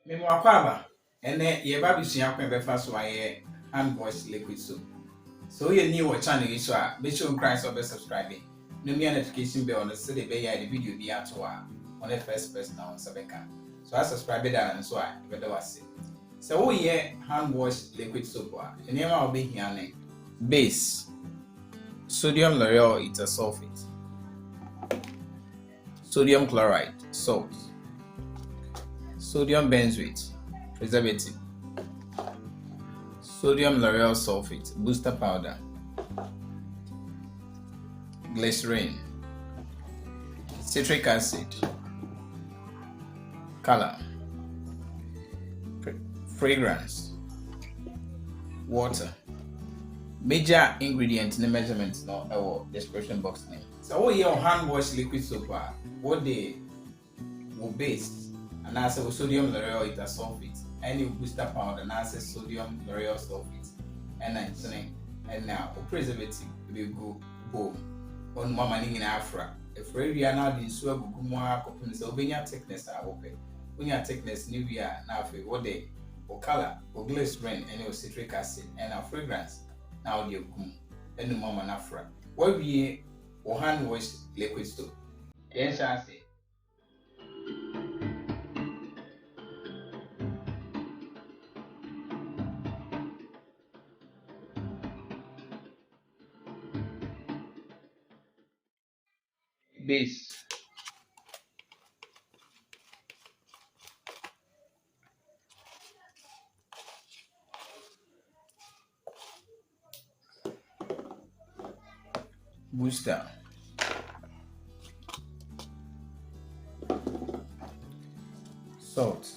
Memo akwaba ene ye ba bisua kwen be fa so aye hand wash liquid soap. So you new watch channel yi so a be show cry so be subscribe. No me notification bell on the say be ya the video bi ato a on the first person on Sabeka. So I subscribe that so a be da wase. So we ye hand wash liquid soap a ene ma obe hia ne base sodium lauryl sulfate, sodium chloride salt, sodium benzoate preservative, sodium lauryl sulfate booster powder, glycerin, citric acid, color, fragrance, water. Major ingredient in the measurements no our description box name. So we your hand wash liquid soap what they will base and also sodium lauryl sulfate, any booster powder and also sodium lauryl sulfate and now preservative will go boom on mama in Afra. If we are now in so gumwa copin so benya thickness are open. When your thickness new year now what they or color or glycerin and your citric acid and our fragrance. Now the gum and mama nafra. What we or hand wash liquid soap. Yes, I say. Base. Booster. Salt.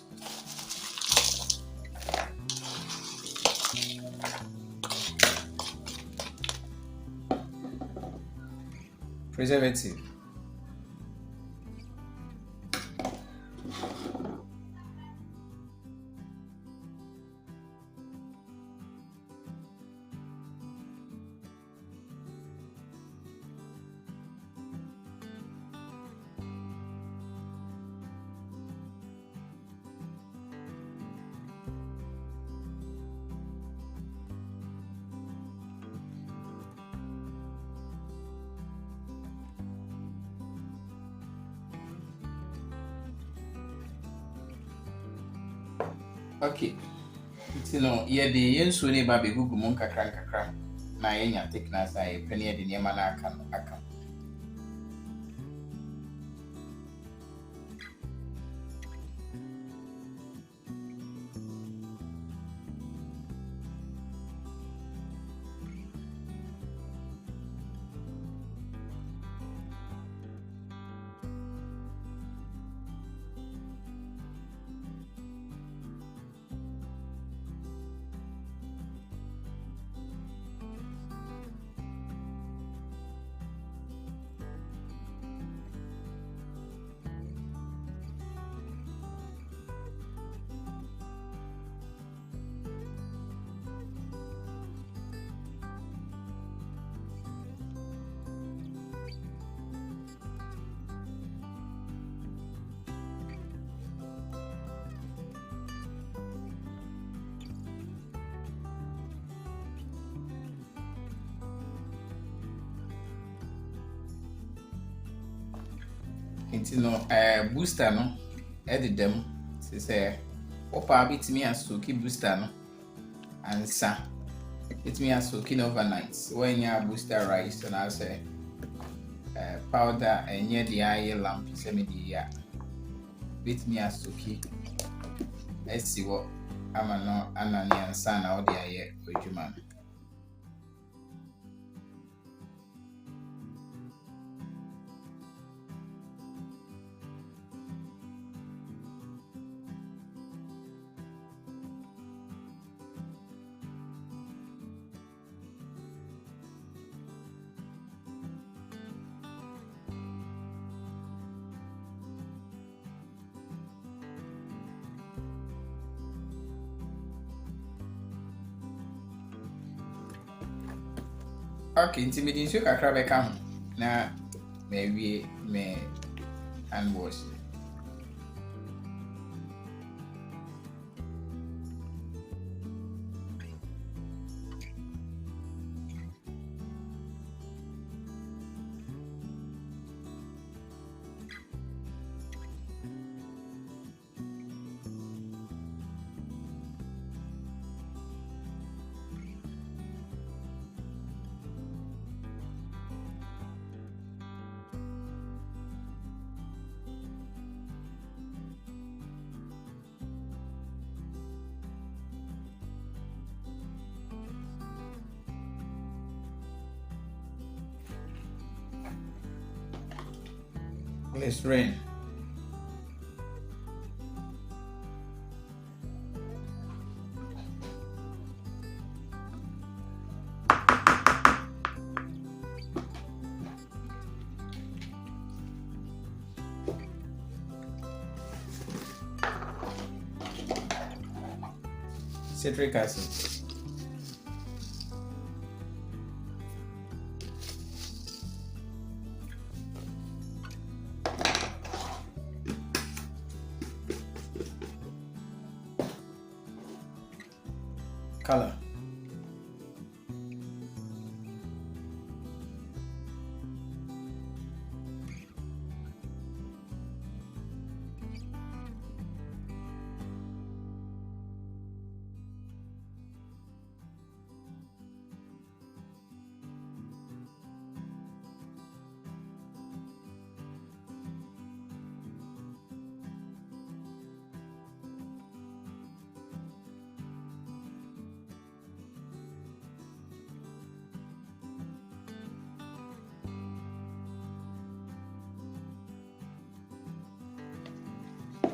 Preservative. Okay. You know, yeah, the yensu ne ba be gugu mon kakra na yenya thickness ay penny de niema na aka. Nti no booster no edit dem say opa bitimi asoki booster no ansa bitimi asoki overnight when ya booster rice and I say powder enye the eye lamp say me di ya bitimi asoki esi wo ama no anani ansa na odi aye odwuma no. Okay, intimidating so kakra be ka ho na maybe me hand wash. Glycerin. Citric acid. Color.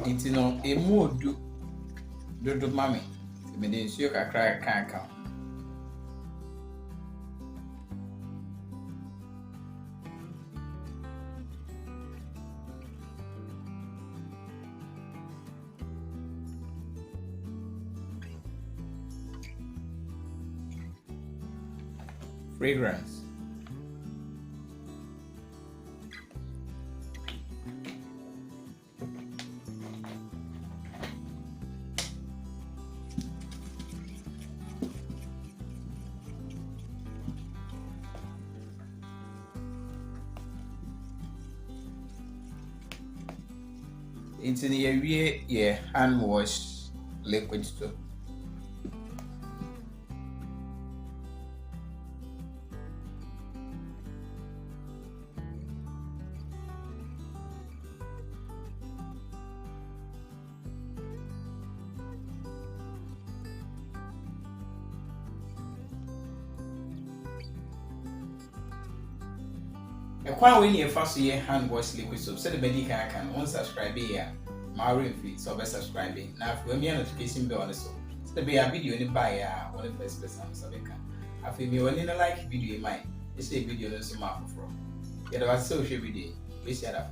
Nti no emu odu dodo mami me de nsuo kakra kan. Fragrance. Into the area, yeah, hand wash liquid too. A quite when you first year hand wash liquid soap, so the medical can one subscribe here. My free, so be subscribing. Now, if we have notification bell on the so the be a video in buy one of the first person so they can. I feel me when you like video in mind. It's a video on some map from. Yeah, there was social video. We share that.